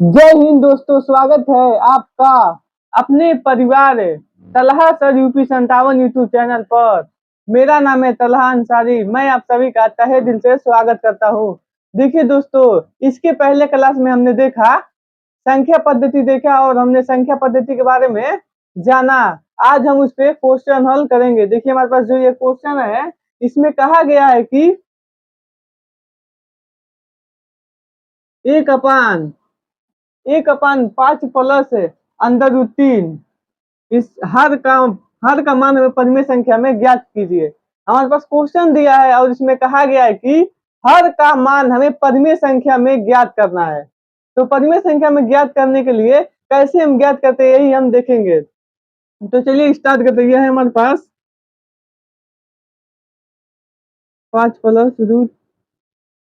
जय हिंद दोस्तों, स्वागत है आपका अपने परिवार Talha sir UP 57 YouTube channel पर। मेरा नाम है तलहा अंसारी। मैं आप सभी का तहे दिल से स्वागत करता हूँ। देखिए दोस्तों, इसके पहले क्लास में हमने देखा संख्या पद्धति देखा और हमने संख्या पद्धति के बारे में जाना। आज हम उस पे क्वेश्चन हल करेंगे। देखिए हमारे पास जो ये क्वेश्चन है, इसमें कहा गया है कि एक अपान 5 प्लस अंडर रूट 3 इस हर का मान हमें परिमेय संख्या में ज्ञात कीजिए। हमारे पास क्वेश्चन दिया है और इसमें कहा गया है कि हर का मान हमें परिमेय संख्या में ज्ञात करना है। तो परिमेय संख्या में ज्ञात करने के लिए कैसे हम ज्ञात करते हैं, यही हम देखेंगे। तो चलिए स्टार्ट करते हैं। यह है हमारे पास 5 प्लस रूट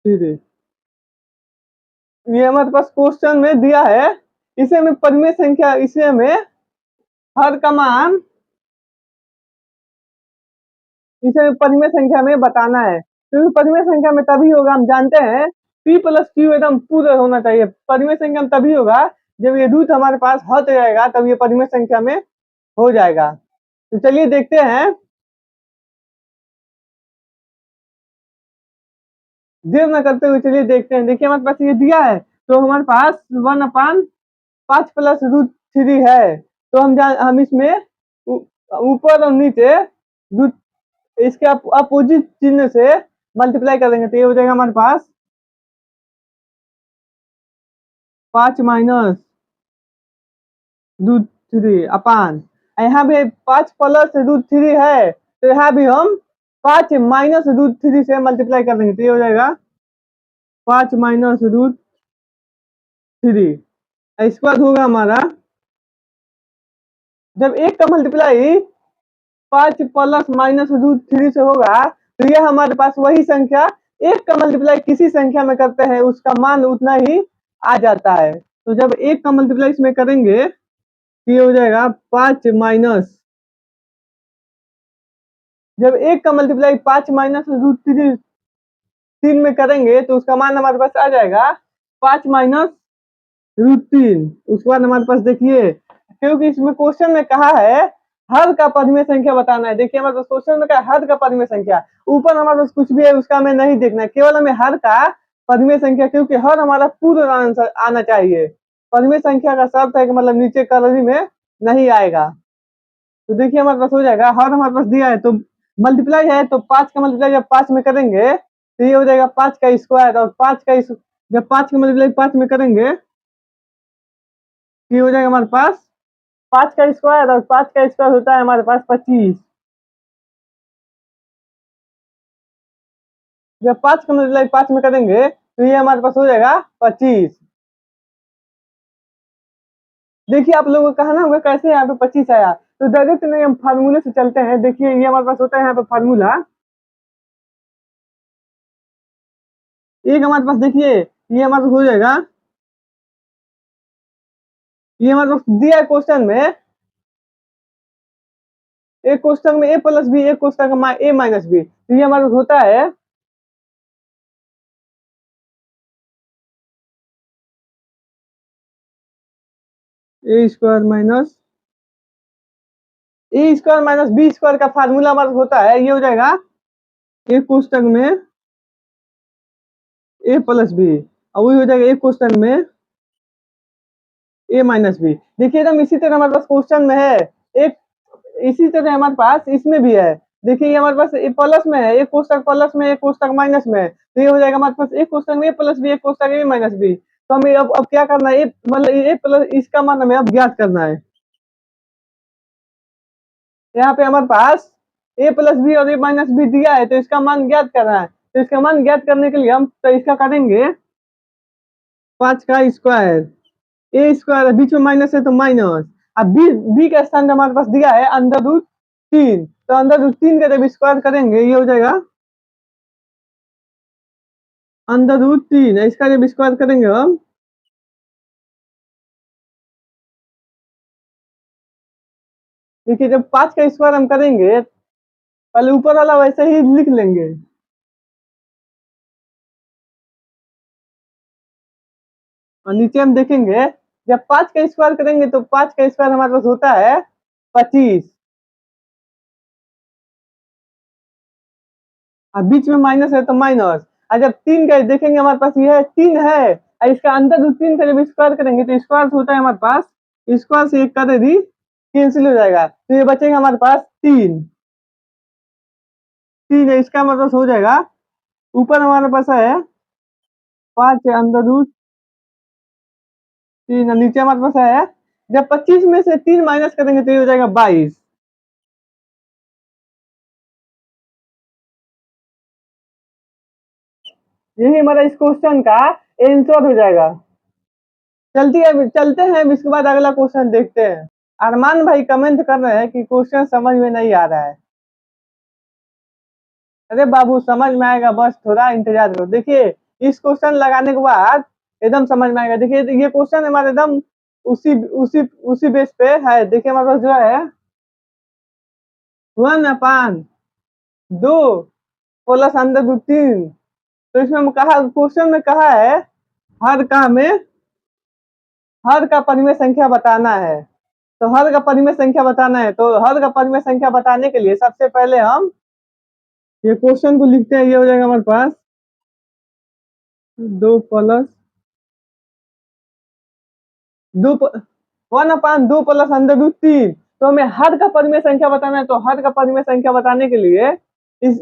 3। ये हमारे पास क्वेश्चन में दिया है। इसे हमें परिमेय संख्या, इसे हमें हर का मान इसे परिमेय संख्या में बताना है। क्योंकि परिमेय संख्या में तभी होगा, हम जानते हैं p प्लस क्यू एकदम पूर्ण होना चाहिए। परिमेय संख्या में तभी होगा जब ये रूट हमारे पास हट जाएगा, तब ये परिमेय संख्या में हो जाएगा। तो चलिए देखते हैं, देर न करते हुए चलिए देखते हैं। देखिए हमारे पास ये दिया है, तो हमारे पास 1/5 प्लस रूट 3 है। तो हम इसमें ऊपर और नीचे रूट इसके अपोजिट चिन्ह से मल्टीप्लाई करेंगे, तो ये हो जाएगा हमारे पास 5 माइनस रूट 3 अपान, यहाँ भी 5 प्लस रूट 3 है, तो यहाँ भी हम 5 माइनस रूट 3 से मल्टीप्लाई कर देंगे, तो ये हो जाएगा 5 माइनस रूट 3। इसके बाद होगा हमारा, जब एक का मल्टीप्लाई 5 प्लस माइनस रूट 3 से होगा, तो यह हमारे पास वही संख्या, एक का मल्टीप्लाई किसी संख्या में करते हैं उसका मान उतना ही आ जाता है। तो जब एक का मल्टीप्लाई इसमें करेंगे, ये हो जाएगा 5 माइनस, जब एक का मल्टीप्लाई 5 माइनस रूट 3 में करेंगे तो उसका मान हमारे पास आ जाएगा 5 माइनस रूट 3। उसके बाद हमारे पास देखिए, क्योंकि इसमें क्वेश्चन में कहा है हर का परिमेय संख्या बताना है। देखिए हमारे पास क्वेश्चन में कहा हर का परिमेय संख्या, ऊपर हमारे पास कुछ भी है उसका हमें नहीं देखना है, केवल हमें हर का परिमेय संख्या, क्योंकि हर हमारा पूर्ण आंसर आना चाहिए। परिमेय संख्या का शर्त है कि मतलब नीचे कलरी में नहीं आएगा। तो देखिए हमारे पास हो जाएगा, हर हमारे पास दिया है तो मल्टीप्लाई है, तो 5 का मल्टीप्लाई जब 5 में करेंगे तो ये हो जाएगा 5 का स्क्वायर, और जब 5 का मल्टीप्लाई 5 में करेंगे, ये हो जाएगा हमारे पास 5 का स्क्वायर, और 5 का स्क्वायर होता है हमारे पास 25। जब 5 का मल्टीप्लाई 5 में करेंगे तो ये हमारे पास हो जाएगा 25। देखिए आप लोगों को कहना होगा कैसे यहाँ पे 25 आया, तो डायरेक्ट नहीं, हम फार्मूले से चलते हैं। देखिए ये हमारे पास होता है यहाँ पे फार्मूला, एक हमारे पास देखिए ये हमारे पास हो जाएगा, ये हमारे पास दिया है क्वेश्चन में, एक कोष्टक में a प्लस बी, एक कोष्टक में a माइनस बी, तो ये हमारे पास होता है a square minus b square का फार्मूला हमारे पास होता है, ये हो जाएगा एक कोष्टक में a प्लस बी, और वही हो जाएगा एक कोष्टक में a माइनस बी। देखिए एकदम इसी तरह हमारे पास क्वेश्चन में है, एक इसी तरह हमारे पास इसमें भी है। देखिए ये हमारे पास ए प्लस में है, एक कोष्टक प्लस में, एक कोष्टक माइनस में, तो ये हो जाएगा हमारे पास एक कोष्टक में ए प्लस बी, एक कोष्टक ए माइनस बी। तो हमें अब क्या करना है, मतलब ए प्लस इसका मान हमें अब ज्ञात करना है। यहाँ पे हमारे पास ए प्लस बी और ए माइनस बी दिया है, तो इसका मान ज्ञात करना है। तो इसका मान ज्ञात करने के लिए हम तो इसका करेंगे 5 का स्क्वायर, ए स्क्वायर बीच में माइनस है तो माइनस, अब बी का स्थान हमारे पास दिया है अंडर रूट 3, तो अंडर रूट 3 का जब स्क्वायर करेंगे ये हो जाएगा अंडर रूट 3, इसका जब स्क्वायर करेंगे हम, देखिए जब 5 का स्क्वायर हम करेंगे, पहले ऊपर वाला वैसे ही लिख लेंगे, और नीचे हम देखेंगे जब 5 का स्क्वायर करेंगे तो 5 का स्क्वायर हमारे पास होता है 25। और बीच में माइनस है तो माइनस। और जब 3 का देखेंगे हमारे पास यह 3 है और इसका अंदर रूट 3 का जब स्क्वायर करेंगे तो स्क्वायर होता है हमारे पास, स्क्वायर से एक कर दी कैंसिल हो जाएगा तो ये बचेगा हमारे पास 3। 3 है इसका हमारे पास हो जाएगा। ऊपर हमारे पास है 5 अंदर रूट 3, नीचे हमारे पास है जब 25 में से 3 माइनस करेंगे तो ये हो जाएगा 22। यही हमारा इस क्वेश्चन का आंसर हो जाएगा। चलते हैं इसके बाद अगला क्वेश्चन देखते हैं। अरमान भाई कमेंट कर रहे हैं कि क्वेश्चन समझ में नहीं आ रहा है। अरे बाबू समझ में आएगा, बस थोड़ा इंतजार करो। देखिए इस क्वेश्चन लगाने के बाद एकदम समझ में आएगा। देखिए ये क्वेश्चन हमारे एकदम उसी उसी उसी बेस पे है। देखिए हमारे पास जो है 1/2 प्लस अंडर रूट 3। तो इसमें हम कहा क्वेश्चन में कहा है हर का परिमेय संख्या बताना है। तो हर का परिमेय संख्या बताना है तो हर का परिमेय संख्या बताने के लिए सबसे पहले हम ये क्वेश्चन को लिखते हैं। ये हो जाएगा हमारे पास 2 प्लस 2 1/2 प्लस अंडर रूट 3। तो हमें हर का परिमेय संख्या बताना है। तो हर का परिमेय संख्या बताने के लिए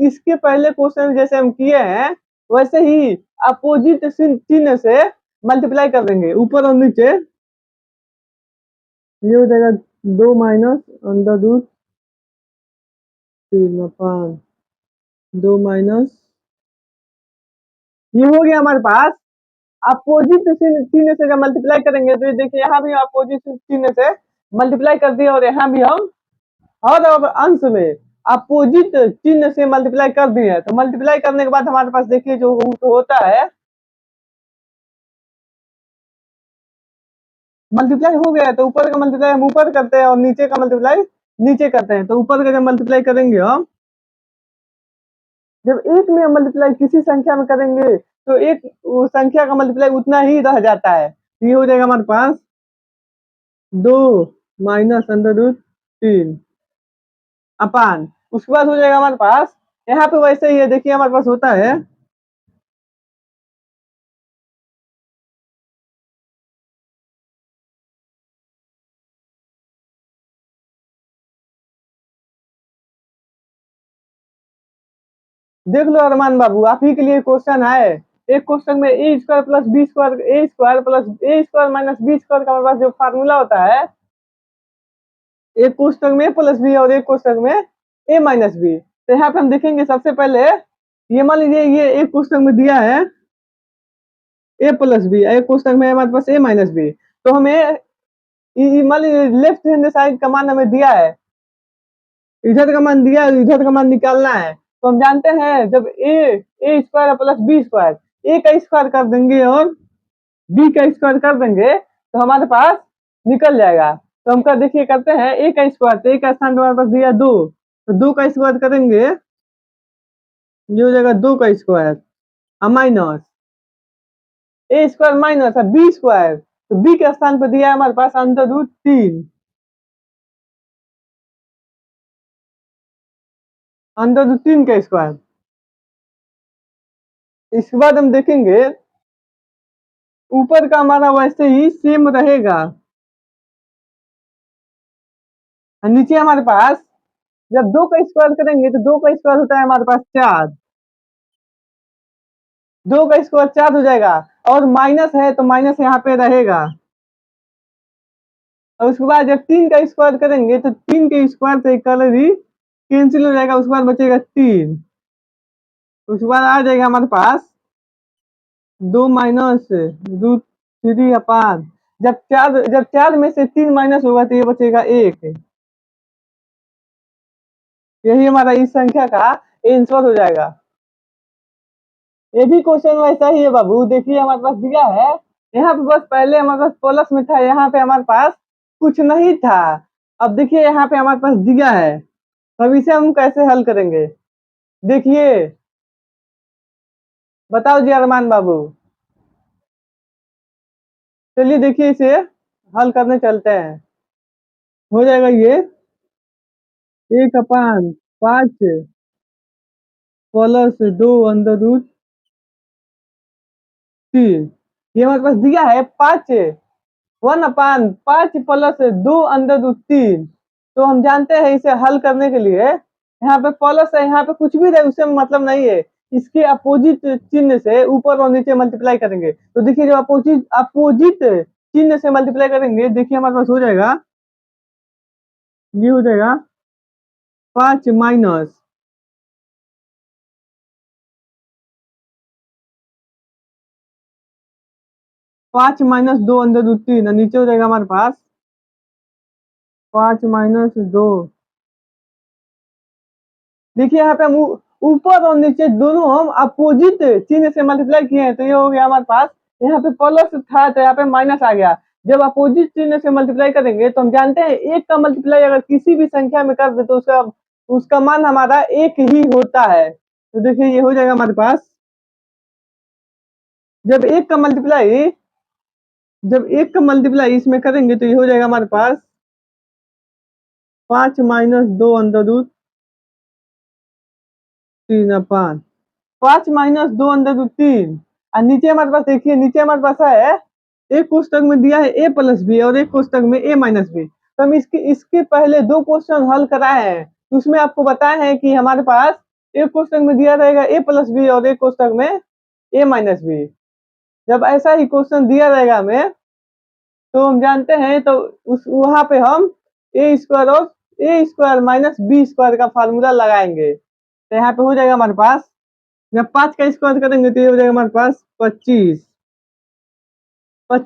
इसके पहले क्वेश्चन जैसे हम किए हैं वैसे ही अपोजिट चिन्ह से मल्टीप्लाई कर देंगे ऊपर और नीचे। ये हो जाएगा 2 माइनस अंडर रूट 3/2 माइनस, ये हो गया हमारे पास अपोजिट चिन्ह से जब मल्टीप्लाई करेंगे तो ये देखिए यहाँ भी अपोजिट चिन्ह से मल्टीप्लाई कर दिया और यहाँ भी हम हर और अंश में अपोजिट चिन्ह से मल्टीप्लाई कर दिए। तो मल्टीप्लाई करने के बाद हमारे पास देखिए जो होता है मल्टीप्लाई हो गया है तो ऊपर का मल्टीप्लाई हम ऊपर करते हैं और नीचे का मल्टीप्लाई नीचे करते हैं। तो ऊपर का जब मल्टीप्लाई करेंगे हम जब एक में मल्टीप्लाई किसी संख्या में करेंगे तो एक संख्या का मल्टीप्लाई उतना ही रह जाता है। ये हो जाएगा हमारे पास 2 माइनस अंडर रूट 3 अपान। उसके बाद हो जाएगा हमारे पास यहाँ पे वैसे ही है। देखिए हमारे पास होता है देख लो अरमान बाबू आप ही के लिए क्वेश्चन है। एक क्वेश्चन में ए स्क्वायर प्लस बी स्क्वायर ए स्क्वायर प्लस ए स्क्वायर माइनस बी स्क्वायर का हमारे पास जो फार्मूला होता है एक क्वेश्चन में प्लस बी और एक क्वेश्चन में ए माइनस बी। तो यहाँ पे हम देखेंगे सबसे पहले ये मान लीजिए ये एक क्वेश्चन में दिया है ए प्लस बी, एक क्वेश्चन में हमारे पास ए माइनस बी। तो हमें मान लीजिए लेफ्ट हैंड साइड का मान हमें दिया है, इधर का मान दिया है, इधर का मान निकालना है। तो हम जानते हैं जब ए स्क्वायर प्लस बी स्क्वायर ए का स्क्वायर कर देंगे और बी का स्क्वायर कर देंगे तो हमारे पास निकल जाएगा। तो हम कर देखिए करते हैं ए का स्क्वायर, तो ए का स्थान हमारे पास दिया 2, तो 2 का स्क्वायर करेंगे ये हो जाएगा 2 का स्क्वायर माइनस ए स्क्वायर माइनस बी स्क्वायर। तो बी के स्थान पर दिया है हमारे पास अंडर रूट 3 अंडर रूट 3 का स्क्वायर। इसके बाद हम देखेंगे ऊपर का हमारा वैसे ही सेम रहेगा। नीचे हमारे पास जब 2 का स्क्वायर करेंगे तो 2 का स्क्वायर होता है हमारे पास 4, 2 का स्क्वायर 4 हो जाएगा और माइनस है तो माइनस यहाँ पे रहेगा। और उसके बाद जब 3 का स्क्वायर करेंगे तो 3 के स्क्वायर से कलर ही कैंसिल हो जाएगा। उसके बाद बचेगा 3। उसके बाद आ जाएगा हमारे पास 2 माइनस रूट 3 अपान जब 4 में से 3 माइनस होगा तो ये बचेगा 1। यही हमारा इस संख्या का आंसर हो जाएगा। ये भी क्वेश्चन वैसा ही है बाबू। देखिए हमारे पास दिया है यहाँ पे बस पहले हमारे पास प्लस में था, यहाँ पे हमारे पास कुछ नहीं था। अब देखिए यहाँ पे हमारे पास दिया है तब इसे हम कैसे हल करेंगे देखिए बताओ जी अरमान बाबू। चलिए देखिए इसे हल करने चलते हैं। हो जाएगा ये 1/5 प्लस 2 अंडर रूट 3। ये हमारे पास दिया है 5, 1/5 प्लस 2 अंडर रूट 3। तो हम जानते हैं इसे हल करने के लिए यहाँ पे प्लस है, यहाँ पे कुछ भी रहे उससे मतलब नहीं है। इसके अपोजिट चिन्ह से ऊपर और नीचे मल्टीप्लाई करेंगे। तो देखिए जब अपोजिट अपोजिट चिन्ह से मल्टीप्लाई करेंगे, देखिए हमारे पास हो जाएगा, ये हो जाएगा 5 माइनस 2 अंदर रूट 3, और नीचे हो जाएगा हमारे पास 5 - 2। देखिए यहाँ पे हम ऊपर और नीचे दोनों हम अपोजिट चिन्ह से मल्टीप्लाई किए हैं, तो ये हो गया हमारे पास। यहाँ पे प्लस था तो यहाँ पे माइनस आ गया। जब अपोजिट चिन्ह से मल्टीप्लाई करेंगे तो हम जानते हैं एक का मल्टीप्लाई अगर किसी भी संख्या में कर दे तो उसका उसका मान हमारा एक ही होता है। तो देखिए ये हो जाएगा हमारे पास, जब एक का मल्टीप्लाई इसमें करेंगे तो ये हो जाएगा हमारे पास 5 - 2 अंदर रूट 3/5। 5 - 2 अंदर रूट 3, और नीचे हमारे पास देखिए, नीचे हमारे पास है एक कोष्टक में दिया है a प्लस बी और एक कोष्टक में a माइनस बी। तो हम इसके इसके पहले दो क्वेश्चन हल कराए हैं, तो उसमें आपको बताया है कि हमारे पास एक कोष्टक में दिया रहेगा a प्लस बी और एक कोष्टक में a माइनस बी। जब ऐसा ही क्वेश्चन दिया रहेगा हमें तो हम जानते हैं, तो उस वहां पे हम ए स्क्वायर और a² माइनस b² का फार्मूला लगाएंगे। तो यहाँ पे हो जाएगा हमारे पास, जब 5 का स्क्वायर करेंगे तो ये हो जाएगा हमारे पास 25। और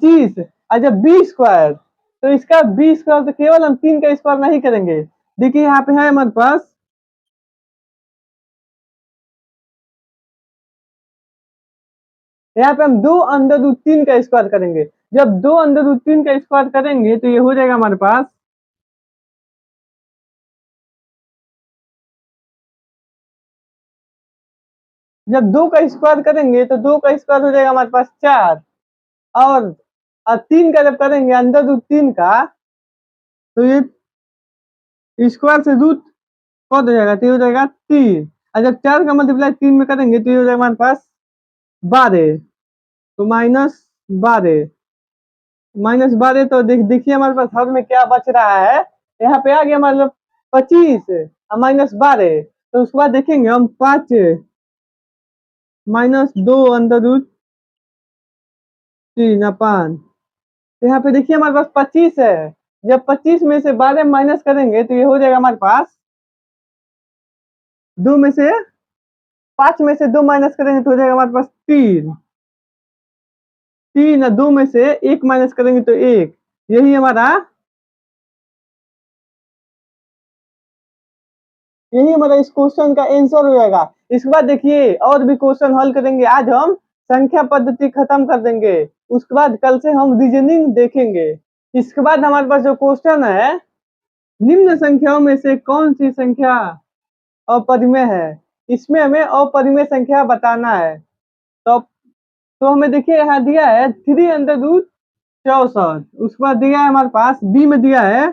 जब b² तो इसका b² तो केवल हम 3 का स्क्वायर नहीं करेंगे। देखिए यहाँ पे है हमारे पास, यहाँ पे हम 2 अंडर रूट 3 का स्क्वायर करेंगे। जब 2 अंडर रूट 3 का स्क्वायर करेंगे तो ये हो जाएगा हमारे पास, जब 2 का स्क्वायर करेंगे तो 2 का स्क्वायर हो जाएगा हमारे पास 4, और 3 का जब करेंगे अंडर रूट 3 का तो ये स्क्वायर से रूट कट हो जाएगा, तो ये हो जाएगा 3। और जब 4 का मल्टीप्लाई 3 में करेंगे तो ये हो जाएगा हमारे पास 12। तो -12, तो देखिए हमारे पास हर में क्या बच रहा है। यहाँ पे आ गया मतलब 25 और -12। तो उसके बाद देखेंगे हम 5 - 2 अंडर रूट 3/5। तो यहाँ पे देखिए हमारे पास 25 है। जब 25 में से 12 माइनस करेंगे तो ये हो जाएगा हमारे पास, 2 में से 5 में से 2 माइनस करेंगे तो हो जाएगा हमारे पास 3। 3 और 2 में से 1 माइनस करेंगे तो 1। यही हमारा इस क्वेश्चन का आंसर हो जाएगा। इसके बाद देखिए और भी क्वेश्चन हल करेंगे। आज हम संख्या पद्धति खत्म कर देंगे, उसके बाद कल से हम रीजनिंग देखेंगे। इसके बाद हमारे पास जो क्वेश्चन है, निम्न संख्याओं में से कौन सी संख्या अपरिमेय है, इसमें हमें अपरिमेय संख्या बताना है। तो हमें देखिए यहाँ दिया है 3√64। उसके बाद दिया है हमारे पास बी में दिया है,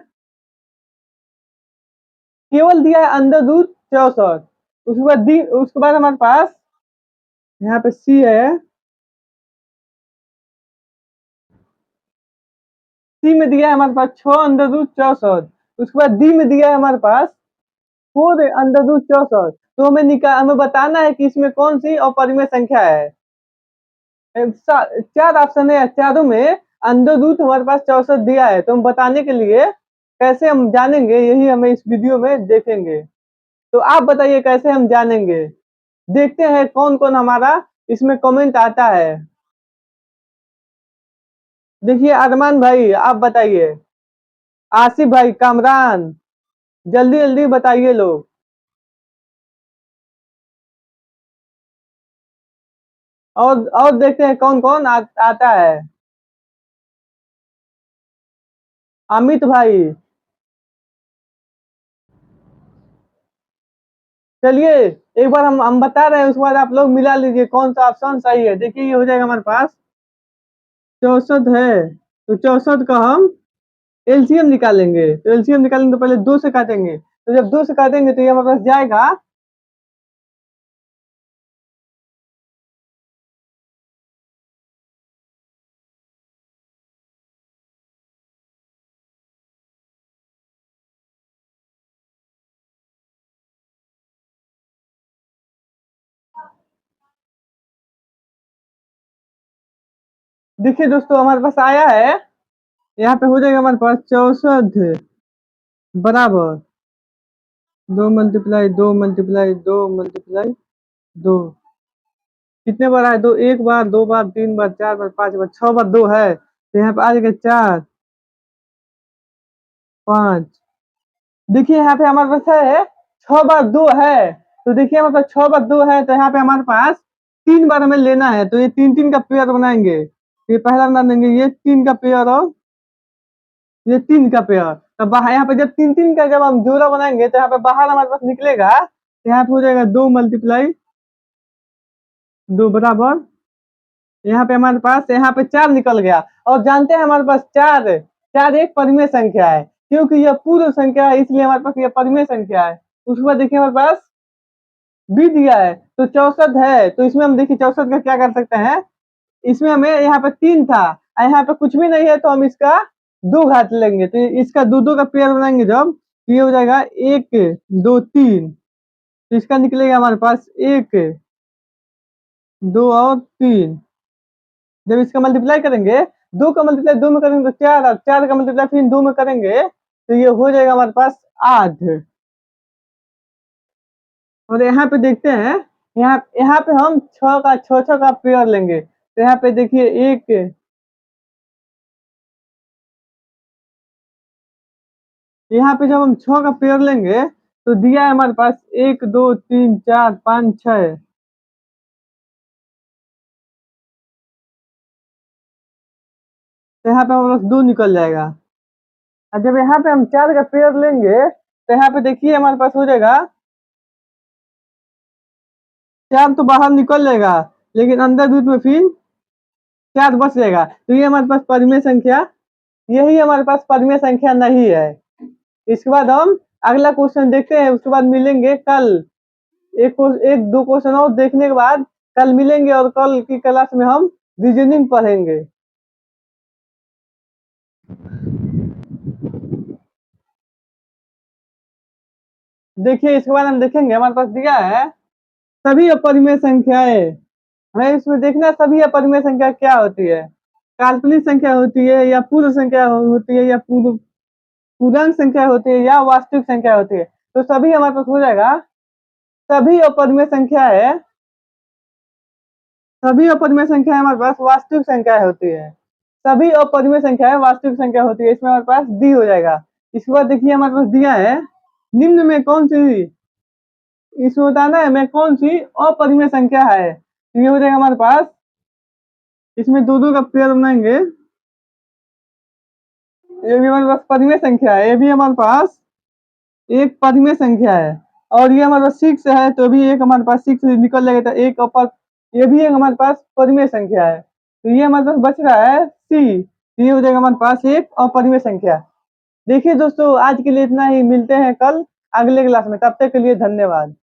केवल दिया है √64। उसके बाद हमारे पास यहाँ पे सी है, सी में दिया है हमारे पास 6√64। उसके बाद डी में दिया है हमारे पास 4√64। तो हमें बताना है कि इसमें कौन सी अपरिमेय संख्या है। 4 ऑप्शन है, चारों में अंडर रूट हमारे पास 64 दिया है। तो हम बताने के लिए कैसे हम जानेंगे, यही हमें इस वीडियो में देखेंगे। तो आप बताइए कैसे हम जानेंगे। देखते हैं कौन कौन हमारा इसमें कमेंट आता है। देखिए अरमान भाई आप बताइए, आसिफ भाई, कामरान, जल्दी जल्दी बताइए लोग। और देखते हैं कौन कौन आता है। अमित भाई, चलिए एक बार हम बता रहे हैं, उसके बाद आप लोग मिला लीजिए कौन सा ऑप्शन सही है। देखिए ये हो जाएगा हमारे पास 64 है, तो 64 का हम एलसीएम निकालेंगे। तो एलसीएम निकालेंगे तो पहले 2 से काटेंगे, तो जब 2 से काटेंगे तो ये हमारे पास जाएगा देखिए दोस्तों हमारे पास आया है। यहाँ पे हो जाएगा हमारे पास 64 बराबर 2 कितने बार है? 2 1 बार, 2 बार, 3 बार, 4 बार, 5 बार, 6 बार 2 है, तो यहाँ पे आ जाएगा 4 5। देखिए यहाँ पे हमारे पास है 6 बार 2 है, तो देखिए हमारे पास 6 बार 2 है, तो यहाँ पे हमारे पास 3 बार हमें लेना है, तो ये 3-3 का पेयर बनाएंगे। ये पहला बना देंगे, ये 3 का पेयर और ये 3 का पेयर। तो बाहर यहाँ पे जब 3-3 का जब हम जोड़ा बनाएंगे तो यहाँ पे बाहर हमारे पास निकलेगा, तो यहाँ पे हो जाएगा 2 मल्टीप्लाई 2 बराबर, यहाँ पे हमारे पास यहाँ पे 4 निकल गया। और जानते हैं हमारे पास 4 4 एक परिमेय संख्या है, क्योंकि यह पूर्ण संख्या है इसलिए हमारे पास यह परिमेय संख्या है। उसके बाद देखिए हमारे पास बी दिया है, तो 64 है, तो इसमें हम देखिए 64 का क्या कर सकते हैं, इसमें हमें यहाँ पे 3 था, यहाँ पे कुछ भी नहीं है, तो हम इसका 2 घात लेंगे, तो इसका 2-2 का पेयर बनाएंगे जब, तो ये हो जाएगा 1 2 3, तो इसका निकलेगा हमारे पास 1 2 और 3। जब इसका मल्टीप्लाई करेंगे, 2 का मल्टीप्लाई 2 में करेंगे तो 4, और 4 का मल्टीप्लाई फिर 2 में करेंगे तो ये हो जाएगा हमारे पास 8। और यहाँ पे देखते हैं, यहाँ यहाँ पे हम 6 का पेयर लेंगे, तो यहाँ पे देखिए 1 यहाँ पे जब हम 6 का पेयर लेंगे तो दिया है हमारे पास 1 2 3 4 5 6, तो यहाँ पे हमारे पास 2 निकल जाएगा। और जब यहाँ पे हम 4 का पेयर लेंगे तो यहाँ पे देखिए हमारे पास हो जाएगा 4 तो बाहर निकल जाएगा, लेकिन अंदर दूध में फिर 4 बच जाएगा, तो ये हमारे पास परिमेय संख्या, यही हमारे पास परिमेय संख्या नहीं है। इसके बाद हम अगला क्वेश्चन देखते हैं, उसके बाद मिलेंगे कल। एक दो क्वेश्चन और देखने के बाद कल मिलेंगे, और कल की क्लास में हम रीजनिंग पढ़ेंगे। देखिए इसके बाद हम देखेंगे, हमारे पास दिया है सभी अपरिमेय संख्याएं। हमें इसमें देखना सभी अपरिमेय संख्या क्या होती है, काल्पनिक संख्या होती है या पूर्ण संख्या होती है या पूर्णांक संख्या होती है या वास्तविक संख्या होती है। तो सभी हमारे पास हो जाएगा सभी अपरिमेय संख्या है, सभी अपरिमेय संख्या हमारे पास वास्तविक संख्या होती है, सभी अपरिमेय संख्या है वास्तविक संख्या होती है, इसमें हमारे पास डी हो जाएगा। इसके बाद देखिए हमारे पास दिया है निम्न में कौन सी, इसमें बताना है मैं कौन सी अपरिमेय संख्या है, तो ये हो जाएगा हमारे पास, इसमें 2-2 का पेयर बनाएंगे, ये भी हमारे पास परिमेय संख्या है, ये भी हमारे पास एक परिमेय संख्या है, और ये हमारे पास 6 है, तो भी एक हमारे पास 6 निकल जाएगा, तो एक अपर, ये भी एक हमारे पास परिमेय संख्या है, तो ये हमारे पास बच रहा है सी, तो ये हो जाएगा हमारे पास एक अपरिमेय संख्या। देखिए दोस्तों आज के लिए इतना ही, मिलते हैं कल अगले क्लास में, तब तक के लिए धन्यवाद।